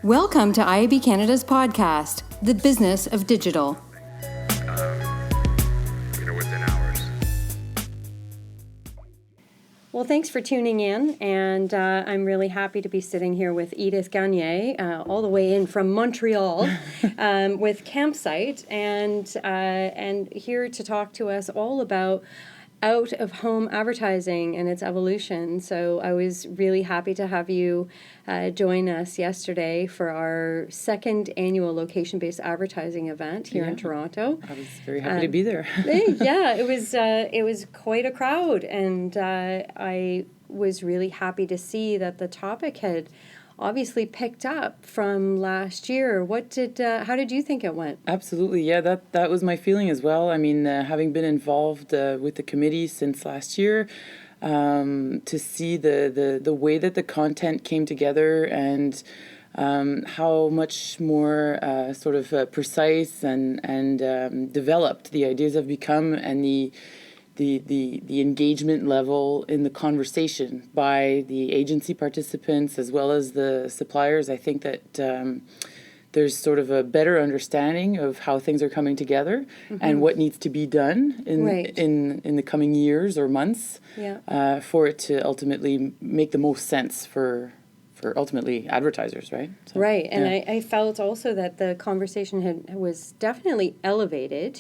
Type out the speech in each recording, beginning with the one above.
Welcome to IAB Canada's podcast, The Business of Digital. Within hours. Well, thanks for tuning in, and I'm really happy to be sitting here with Edith Gagné, all the way in from Montreal, with Campsite, and here to talk to us all about out-of-home advertising and its evolution. So I was really happy to have you join us yesterday for our second annual location-based advertising event here in Toronto. I was very happy to be there. Yeah, it was quite a crowd, and I was really happy to see that the topic had obviously picked up from last year. How did you think it went? Absolutely, yeah, that was my feeling as well. I mean, having been involved with the committee since last year, to see the way that the content came together and how much more precise and developed the ideas have become, and the engagement level in the conversation by the agency participants as well as the suppliers. I think that there's sort of a better understanding of how things are coming together and what needs to be done in the coming years or months for it to ultimately make the most sense for ultimately advertisers, right? So, right, and I felt also that the conversation was definitely elevated.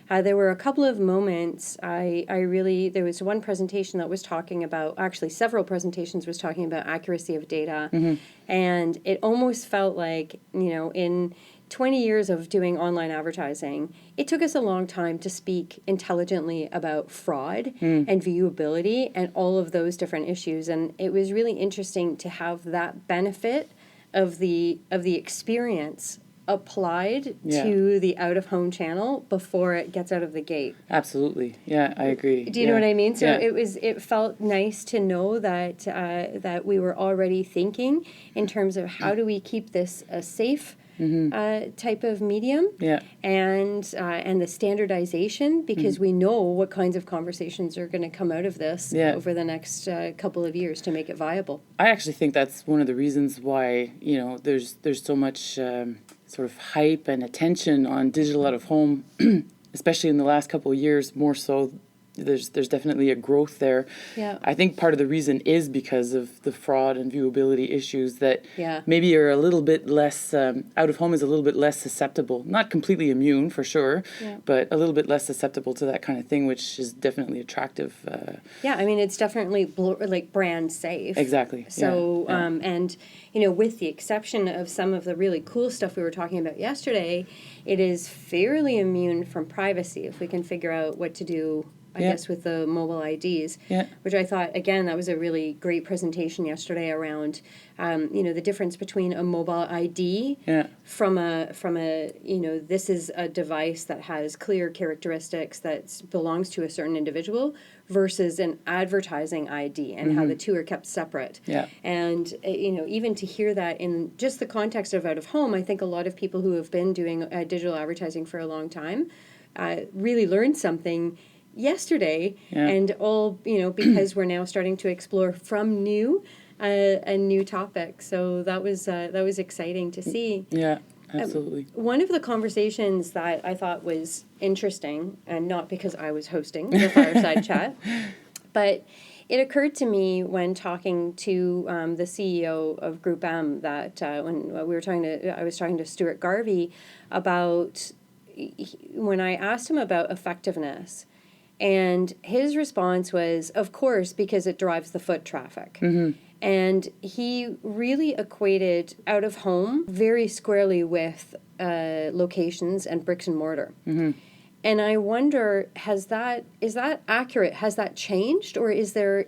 There were a couple of moments there was one presentation that was talking about, actually several presentations was talking about accuracy of data, and it almost felt like, in 20 years of doing online advertising, it took us a long time to speak intelligently about fraud and viewability and all of those different issues. And it was really interesting to have that benefit of the experience applied to the out-of-home channel before it gets out of the gate. Absolutely. Yeah, I agree. Do you know what I mean? So it felt nice to know that that we were already thinking in terms of how do we keep this a safe type of medium, and the standardization, because we know what kinds of conversations are going to come out of this over the next couple of years to make it viable. I actually think that's one of the reasons why there's so much sort of hype and attention on digital out of home, especially in the last couple of years, more so. There's definitely a growth there. Yeah. I think part of the reason is because of the fraud and viewability issues that maybe are a little bit less, out of home is a little bit less susceptible, not completely immune for sure, but a little bit less susceptible to that kind of thing, which is definitely attractive. I mean, it's definitely brand safe. Exactly. So, and with the exception of some of the really cool stuff we were talking about yesterday, it is fairly immune from privacy if we can figure out what to do, I guess, with the mobile IDs, which I thought, again, that was a really great presentation yesterday around, the difference between a mobile ID from a this is a device that has clear characteristics that belongs to a certain individual versus an advertising ID, and how the two are kept separate. Yeah. And, even to hear that in just the context of out of home, I think a lot of people who have been doing digital advertising for a long time really learned something yesterday, and all because we're now starting to explore from a new topic. So that was exciting to see. Yeah, absolutely. One of the conversations that I thought was interesting, and not because I was hosting the fireside chat, but it occurred to me when talking to the CEO of Group M that when I was talking to Stuart Garvey about when I asked him about effectiveness. And his response was, of course, because it drives the foot traffic. And he really equated out of home very squarely with locations and bricks and mortar. And I wonder, is that accurate? Has that changed, or is there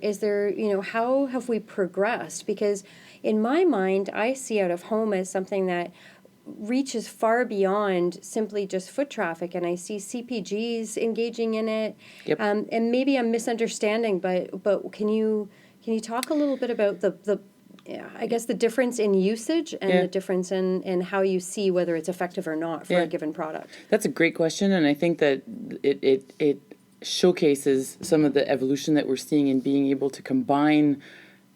how have we progressed? Because in my mind, I see out of home as something that reaches far beyond simply just foot traffic, and I see CPGs engaging in it. Yep. And maybe I'm misunderstanding, but can you talk a little bit about the I guess the difference in usage and the difference in how you see whether it's effective or not for a given product? That's a great question, and I think that it showcases some of the evolution that we're seeing in being able to combine,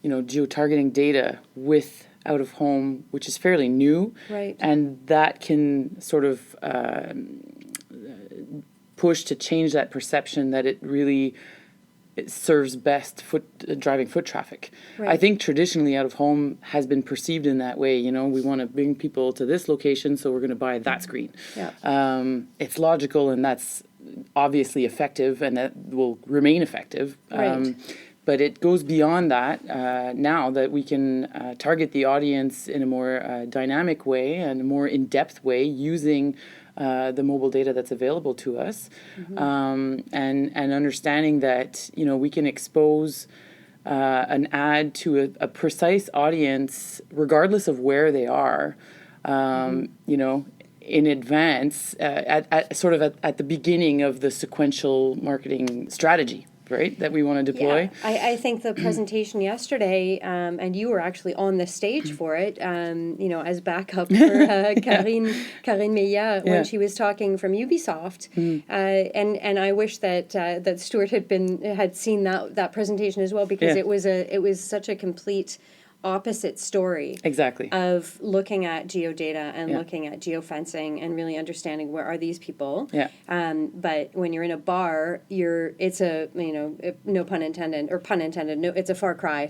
geo-targeting data with out of home, which is fairly new, right? And that can sort of push to change that perception that it serves best driving foot traffic. Right. I think traditionally out of home has been perceived in that way. We want to bring people to this location, so we're going to buy that screen. Yeah. It's logical, and that's obviously effective, and that will remain effective. Right. But it goes beyond that now that we can target the audience in a more dynamic way and a more in-depth way using the mobile data that's available to us, and understanding that we can expose an ad to a precise audience regardless of where they are, in advance at the beginning of the sequential marketing strategy. Right, that we want to deploy. Yeah, I think the presentation yesterday, and you were actually on the stage for it, as backup for Karine Meillat when she was talking from Ubisoft, and I wish that Stuart had seen that presentation as well, because it was such a complete opposite story. Exactly. Of looking at geodata and looking at geofencing and really understanding where are these people. Yeah. But when you're in a bar, it's a, no pun intended, or pun intended, no, it's a far cry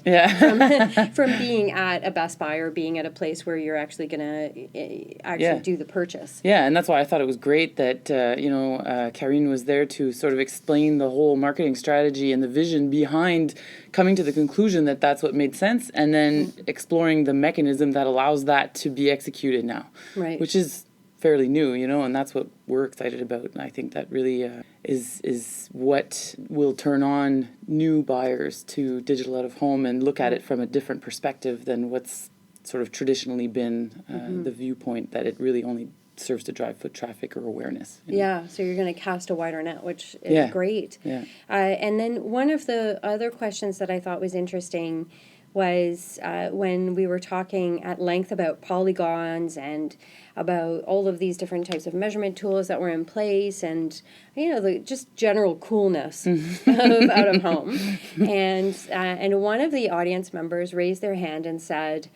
from being at a Best Buy or being at a place where you're actually going to do the purchase. Yeah, and that's why I thought it was great that, Karine was there to sort of explain the whole marketing strategy and the vision behind coming to the conclusion that that's what made sense, and then exploring the mechanism that allows that to be executed now, right? Which is fairly new, and that's what we're excited about. And I think that really is what will turn on new buyers to digital out of home and look at it from a different perspective than what's sort of traditionally been the viewpoint that it really only serves to drive foot traffic or awareness. Yeah, so you're going to cast a wider net, which is great. Yeah. And then one of the other questions that I thought was interesting was when we were talking at length about polygons and about all of these different types of measurement tools that were in place, and the just general coolness of out of home. And one of the audience members raised their hand and said,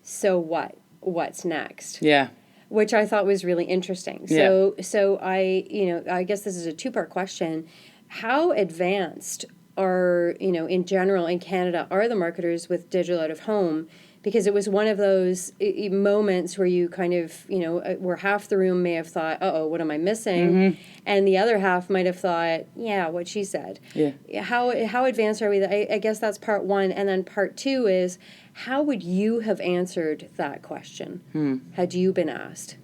"So what? What's next?" Yeah. Which I thought was really interesting. So I guess this is a two-part question. How advanced are, in general in Canada, are the marketers with digital out of home? Because it was one of those moments where you kind of, where half the room may have thought, uh-oh, what am I missing? And the other half might have thought, yeah, what she said. Yeah. How advanced are we? I guess that's part one. And then part two is, how would you have answered that question had you been asked?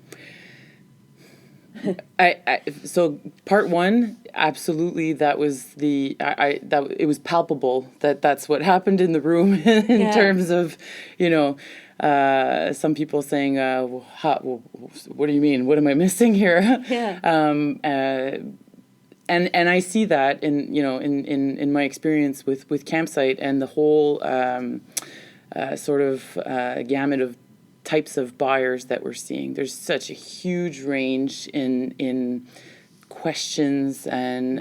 So part one, absolutely, that was it was palpable that that's what happened in the room in terms of, some people saying, what do you mean? What am I missing here? Yeah. And I see that in my experience with Campsite and the whole sort of gamut of types of buyers that we're seeing. There's such a huge range in questions and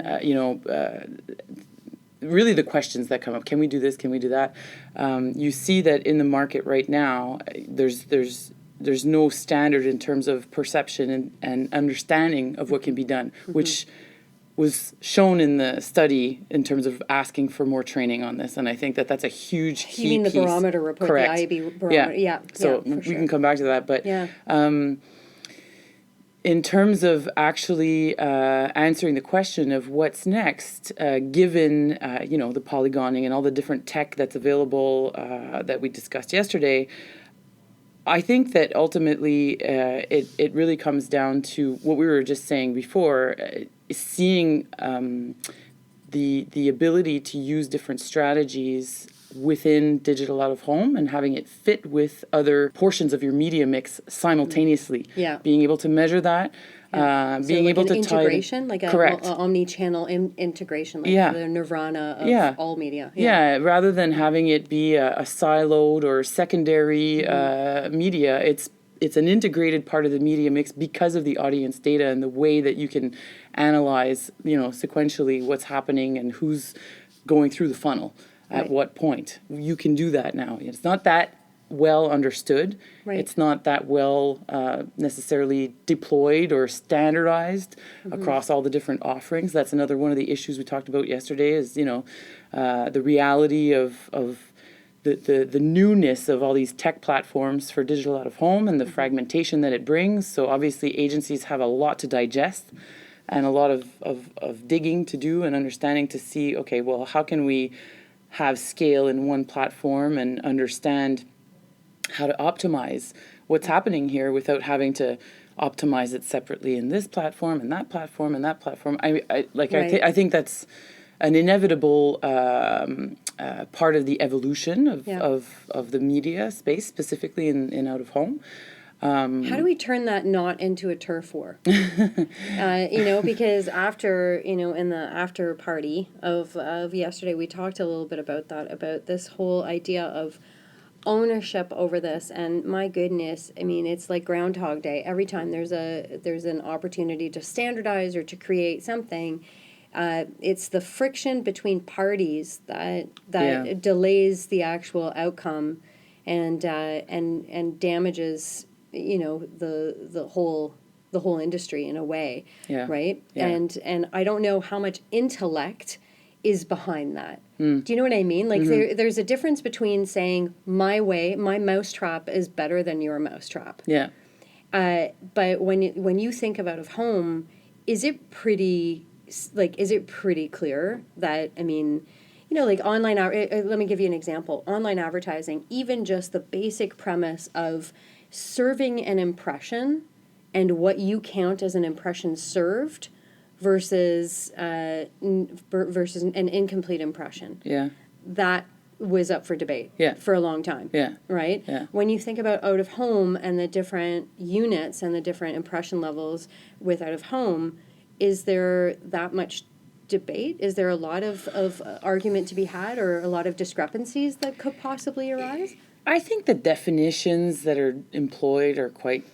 really the questions that come up. Can we do this? Can we do that? You see that in the market right now, there's no standard in terms of perception and understanding of what can be done, which was shown in the study in terms of asking for more training on this. And I think that that's a huge key piece. You mean the barometer report, correct. the IAB barometer? Yeah. So we can come back to that. But in terms of actually answering the question of what's next, given, the polygoning and all the different tech that's available that we discussed yesterday, I think that ultimately it really comes down to what we were just saying before, seeing the ability to use different strategies within Digital Out of Home and having it fit with other portions of your media mix simultaneously. Yeah. Being able to measure that, being like able an to integration, like a correct. Omni-channel integration, like Yeah. the nirvana of Yeah. all media. Yeah, rather than having it be a siloed or secondary media, it's an integrated part of the media mix because of the audience data and the way that you can analyze, sequentially what's happening and who's going through the funnel at what point. You can do that now. It's not that well understood. Right. It's not that well necessarily deployed or standardized across all the different offerings. That's another one of the issues we talked about yesterday is, the reality of the newness of all these tech platforms for Digital Out of Home and the fragmentation that it brings. So obviously agencies have a lot to digest and a lot of digging to do and understanding to see, okay, well, how can we have scale in one platform and understand how to optimize what's happening here without having to optimize it separately in this platform and that platform and that platform. I think that's an inevitable part of the evolution of the media space, specifically in out of home. How do we turn that not into a turf war? Because after, in the after party of yesterday, we talked a little bit about that, about this whole idea of ownership over this. And my goodness, it's like Groundhog Day. Every time there's an opportunity to standardize or to create something, it's the friction between parties that delays the actual outcome and damages the whole industry in a way, right? Yeah. And I don't know how much intellect is behind that. Do you know what I mean? Like there's a difference between saying my way, my mousetrap is better than your mousetrap. Yeah. But when you think of out of home, is it pretty clear that, like online, let me give you an example. Online advertising, even just the basic premise of serving an impression and what you count as an impression served versus an incomplete impression. Yeah. That was up for debate for a long time. Yeah. Right? Yeah. When you think about out of home and the different units and the different impression levels with out of home, is there that much debate? Is there a lot of argument to be had or a lot of discrepancies that could possibly arise? I think the definitions that are employed are quite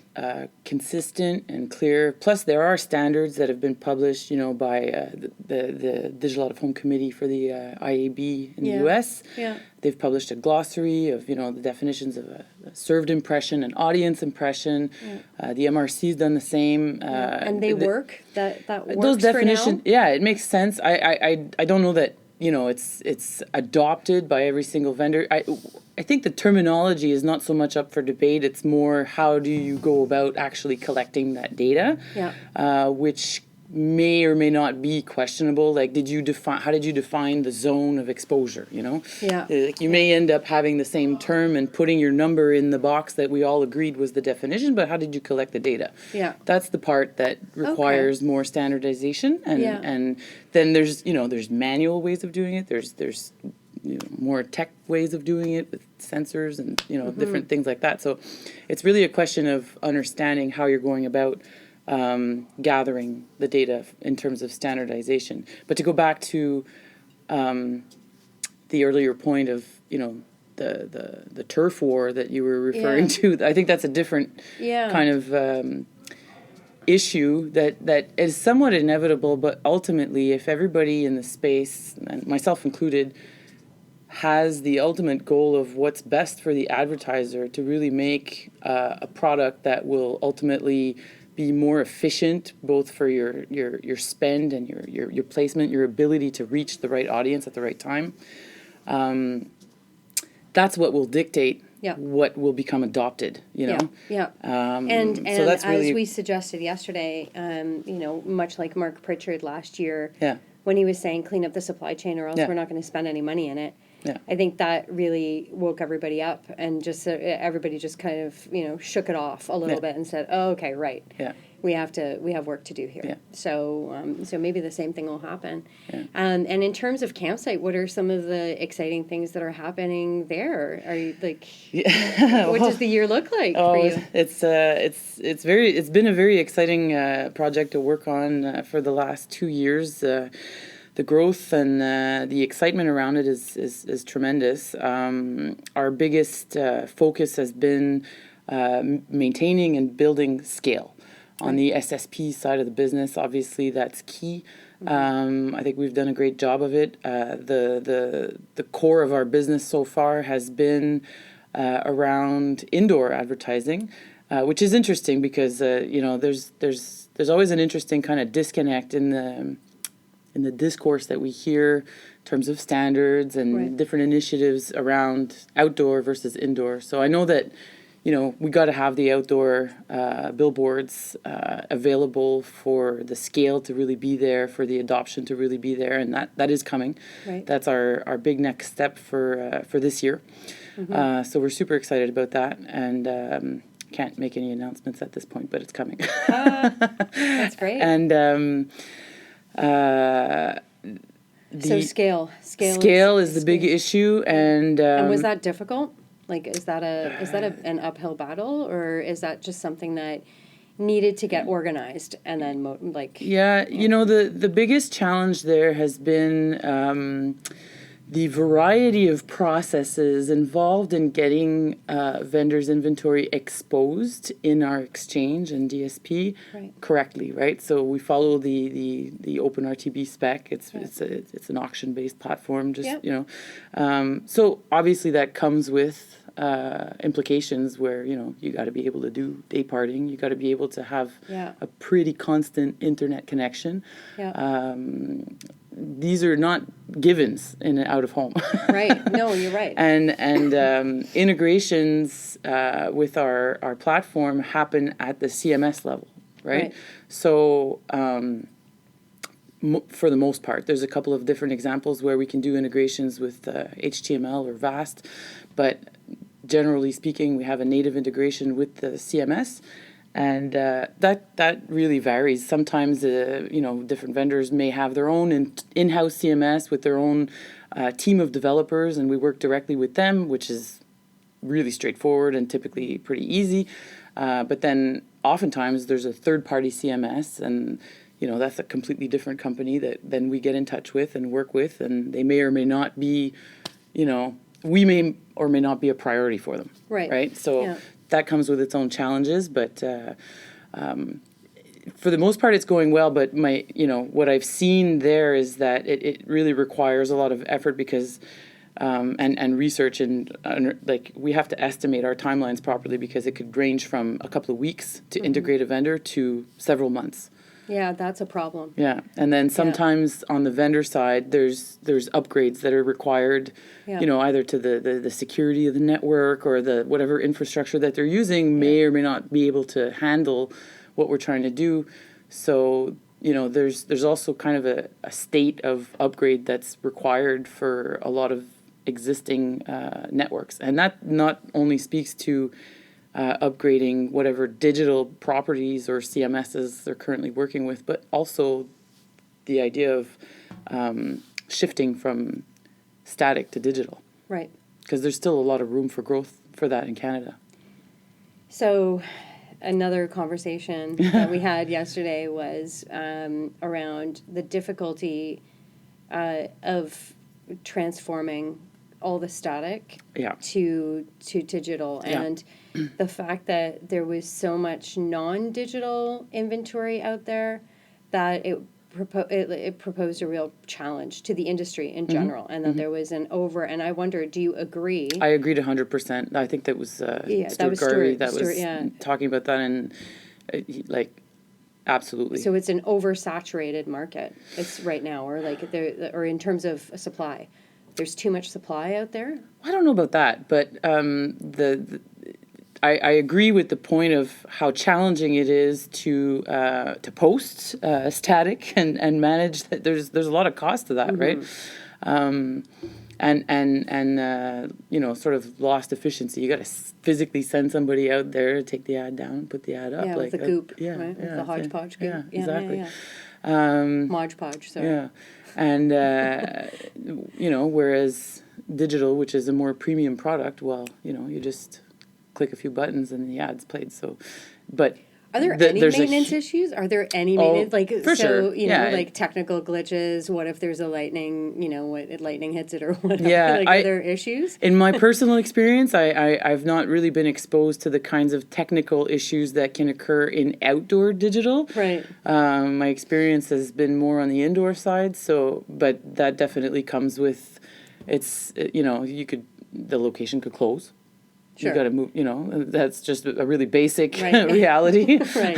consistent and clear. Plus, there are standards that have been published, by the Digital Out of Home Committee for the IAB in the U.S. Yeah. They've published a glossary of, the definitions of a served impression, an audience impression. The MRC's done the same. And they work? That works those definitions, for now? Yeah, it makes sense. I don't know that, it's adopted by every single vendor. I think the terminology is not so much up for debate. It's more how do you go about actually collecting that data, which may or may not be questionable. Like, how did you define the zone of exposure, Like you may end up having the same term and putting your number in the box that we all agreed was the definition, but how did you collect the data? Yeah. That's the part that requires more standardization. And then there's manual ways of doing it. There's more tech ways of doing it with sensors and, different things like that. So it's really a question of understanding how you're going about gathering the data in terms of standardization. But to go back to the earlier point of, the turf war that you were referring to, I think that's a different kind of issue that is somewhat inevitable, but ultimately if everybody in the space, and myself included, has the ultimate goal of what's best for the advertiser to really make a product that will ultimately be more efficient, both for your spend and your placement, your ability to reach the right audience at the right time. That's what will dictate what will become adopted, And so that's really, as we suggested yesterday, much like Mark Pritchard last year, Yeah. when he was saying clean up the supply chain or else we're not going to spend any money in it. Yeah. I think that really woke everybody up, and just everybody just kind of, shook it off a little bit and said, oh, okay, right. Yeah. We have work to do here. Yeah. So maybe the same thing will happen. Yeah. And in terms of Campsite, what are some of the exciting things that are happening there? Are you what does the year look like for you? It's been a very exciting project to work on for the last 2 years. The growth and the excitement around it is tremendous. Our biggest focus has been maintaining and building scale. On the SSP side of the business, obviously that's key. I think we've done a great job of it. The core of our business so far has been around indoor advertising, which is interesting because there's always an interesting kind of disconnect in the discourse that we hear in terms of standards and different initiatives around outdoor versus indoor. So I know that we got to have the outdoor billboards available for the scale to really be there, for the adoption to really be there, and that is coming. Right. That's our big next step for this year. So we're super excited about that, and can't make any announcements at this point, but it's coming. That's great. And so scale is the big issue, and was that difficult? Like, is that an uphill battle, or is that just something that needed to get organized and then the biggest challenge there has been the variety of processes involved in getting vendors' inventory exposed in our exchange and DSP correctly, right? So we follow the open RTB spec. It's an auction-based platform, so obviously that comes with implications where you got to be able to do day parting, you got to be able to have a pretty constant internet connection. These are not givens in and out of home. Right. No, you're right. And integrations with our platform happen at the CMS level, right? So for the most part, there's a couple of different examples where we can do integrations with HTML or VAST, but generally speaking, we have a native integration with the CMS. And that really varies. Sometimes, different vendors may have their own in-house CMS with their own team of developers, and we work directly with them, which is really straightforward and typically pretty easy. But then oftentimes there's a third-party CMS, and that's a completely different company that then we get in touch with and work with, and they may or may not be, we may or may not be a priority for them. Right? So that comes with its own challenges, but for the most part, it's going well. But what I've seen there is that it really requires a lot of effort because and research and we have to estimate our timelines properly because it could range from a couple of weeks to integrate a vendor to several months. Yeah, that's a problem. Yeah, and then sometimes on the vendor side, there's upgrades that are required, either to the security of the network or the whatever infrastructure that they're using may or may not be able to handle what we're trying to do. So, there's also kind of a state of upgrade that's required for a lot of existing networks. And that not only speaks to upgrading whatever digital properties or CMSs they're currently working with, but also the idea of shifting from static to digital. Right. Because there's still a lot of room for growth for that in Canada. So another conversation that we had yesterday was around the difficulty of transforming all the static to digital, and the fact that there was so much non-digital inventory out there that it proposed a real challenge to the industry in general, and that there was and I wonder, do you agree? I agreed 100%. I think that was Stuart Gary that was talking about that, and absolutely. So it's an oversaturated market. It's right now, or or in terms of supply. There's too much supply out there? I don't know about that, but I agree with the point of how challenging it is to post static and manage that. There's a lot of cost to that, right? sort of lost efficiency. You got to physically send somebody out there to take the ad down and put the ad up. Yeah, with the goop, yeah, right? With the hodgepodge goop. Yeah, exactly. Modge Podge, sorry. Yeah, and whereas digital, which is a more premium product, well, you just click a few buttons and the ad's played. So, but are there any maintenance issues? Are there any maintenance for sure. Like technical glitches? What if there's a lightning? Lightning hits it or whatever? Yeah, are there issues? In my personal experience, I've not really been exposed to the kinds of technical issues that can occur in outdoor digital. Right. My experience has been more on the indoor side. So, but that definitely comes with, the location could close. Sure. You got to move, that's just a really basic reality. Right.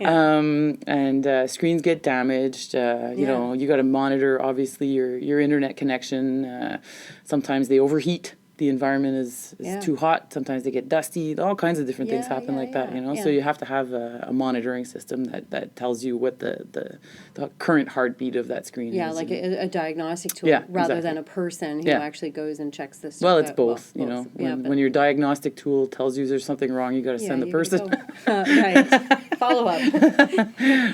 And screens get damaged. You got to monitor, obviously, your internet connection. Sometimes they overheat. The environment is too hot. Sometimes they get dusty. All kinds of different things happen that. So you have to have a monitoring system that tells you what the current heartbeat of that screen is. Yeah, like a diagnostic tool rather than a person who actually goes and checks this stuff. Well, it's both. When your diagnostic tool tells you there's something wrong, you got to send the person. Right. Follow up.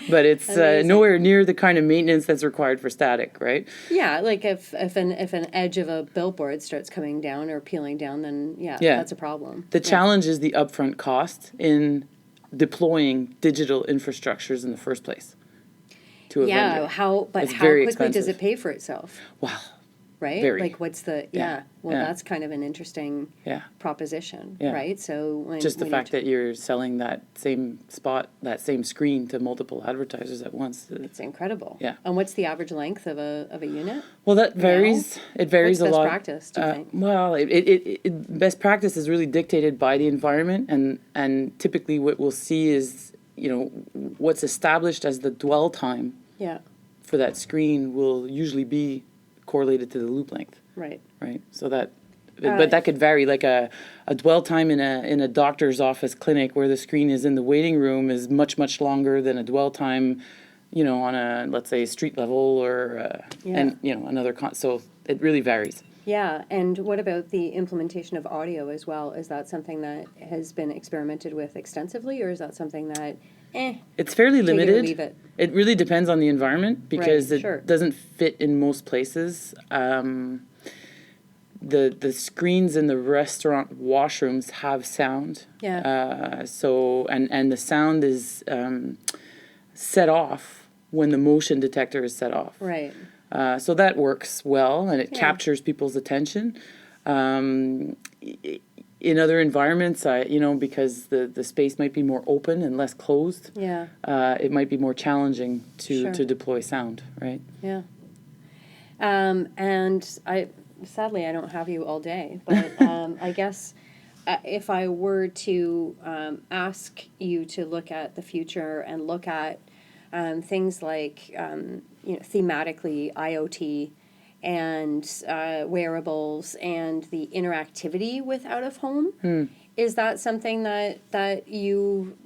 But it's nowhere near the kind of maintenance that's required for static, right? Yeah, like if an edge of a billboard starts coming down or peeling down, then that's a problem. The challenge is the upfront cost in deploying digital infrastructures in the first place to a vendor. How quickly expensive. Does it pay for itself? Wow. Right? Very. Like what's the that's kind of an interesting proposition, right? So just the fact that you're selling that same spot, that same screen to multiple advertisers at once. It's incredible. Yeah. And what's the average length of a unit? Well, that varies. It varies what's a lot. Best practice, do you think? Well, best practice is really dictated by the environment, and typically what we'll see is what's established as the dwell time for that screen will usually be correlated to the loop length. Right. So that, but that could vary. Like a dwell time in a doctor's office clinic where the screen is in the waiting room is much longer than a dwell time, on a, let's say, street level or another. So it really varies. Yeah, and what about the implementation of audio as well? Is that something that has been experimented with extensively, or is that something that it's fairly limited. Take it or leave it. It really depends on the environment because it doesn't fit in most places. The screens in the restaurant washrooms have sound. Yeah. And the sound is set off when the motion detector is set off. Right. So that works well, and it captures people's attention. In other environments, because the space might be more open and less closed, it might be more challenging to deploy sound, right? Yeah. And sadly, I don't have you all day, but I guess if I were to ask you to look at the future and look at things like, thematically IoT and wearables and the interactivity with out of home, is that something that you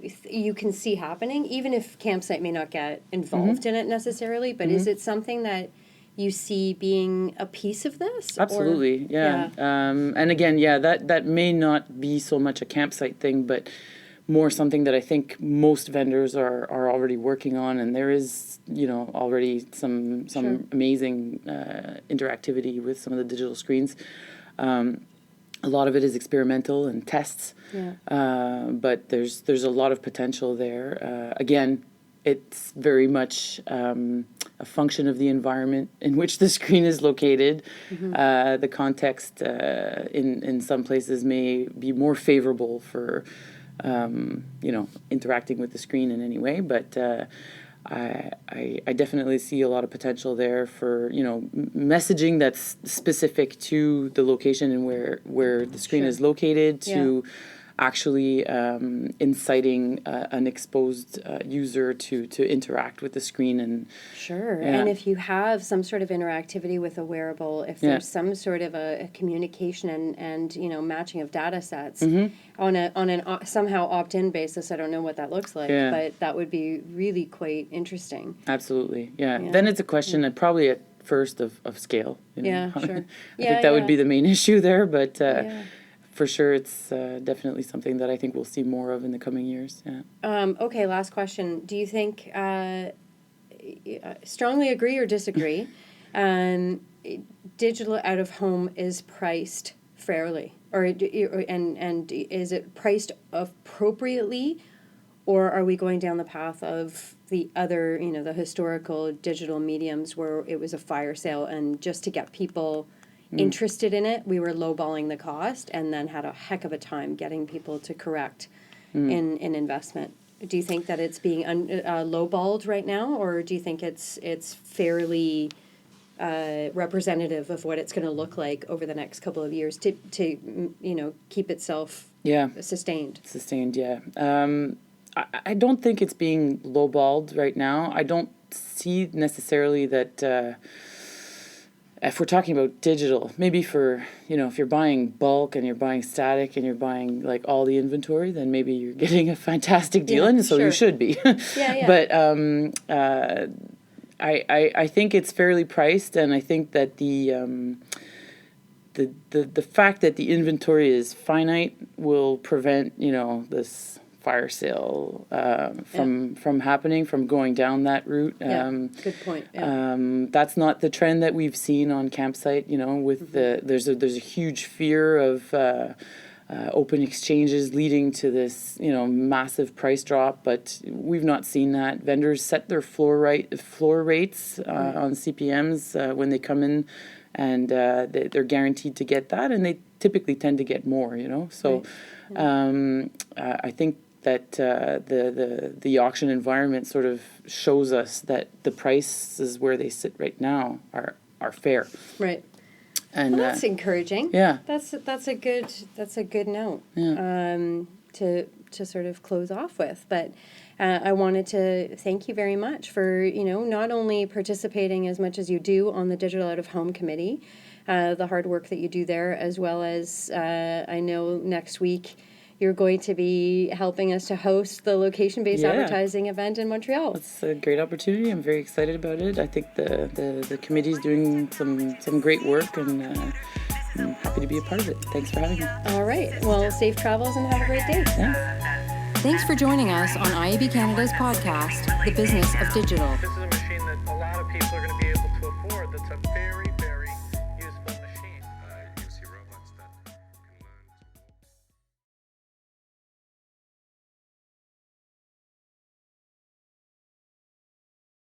can see happening, even if Campsite may not get involved in it necessarily, but is it something that you see being a piece of this? Absolutely, yeah. And again, that may not be so much a Campsite thing, but more something that I think most vendors are already working on, and there is already some amazing interactivity with some of the digital screens. A lot of it is experimental and tests, but there's a lot of potential there. Again, it's very much a function of the environment in which the screen is located. The context in some places may be more favorable for interacting with the screen in any way, but I definitely see a lot of potential there for messaging that's specific to the location and where the screen is located, to actually inciting an exposed user to interact with the screen. And and if you have some sort of interactivity with a wearable, if there's some sort of a communication and matching of data sets on an somehow opt-in basis, I don't know what that looks like, but that would be really quite interesting. Absolutely, Then it's a question, and probably first of scale. Yeah, sure. I think that would be the main issue there, but for sure it's definitely something that I think we'll see more of in the coming years. Yeah. Okay, last question. Do you think, strongly agree or disagree, digital out of home is priced fairly? And is it priced appropriately, or are we going down the path of the other, the historical digital mediums where it was a fire sale, and just to get people interested in it, we were lowballing the cost and then had a heck of a time getting people to correct in investment? Do you think that it's being lowballed right now, or do you think it's fairly representative of what it's going to look like over the next couple of years to keep itself sustained? Sustained, yeah. I don't think it's being lowballed right now. I don't see necessarily that if we're talking about digital, maybe for, if you're buying bulk and you're buying static and you're buying like all the inventory, then maybe you're getting a fantastic deal, and so you should be. But I think it's fairly priced, and I think that the fact that the inventory is finite will prevent, this fire sale from happening, from going down that route. Good point. That's not the trend that we've seen on campsite. With there's a huge fear of open exchanges leading to this massive price drop, but we've not seen that. Vendors set their floor rates on CPMs when they come in, and they're guaranteed to get that, and they typically tend to get more. So I think that the auction environment sort of shows us that the prices where they sit right now are fair. Right. And well, that's encouraging. Yeah. That's a good note to sort of close off with. But I wanted to thank you very much for not only participating as much as you do on the Digital Out of Home Committee, the hard work that you do there, as well as I know next week you're going to be helping us to host the location-based advertising event in Montreal. It's a great opportunity. I'm very excited about it. I think the committee's doing some great work, and I'm happy to be a part of it. Thanks for having me. All right. Well, safe travels and have a great day. Thanks. Thanks for joining us on IAB Canada's podcast, The Business of Digital. This is a machine that a lot of people are going to be able to afford. That's a very, very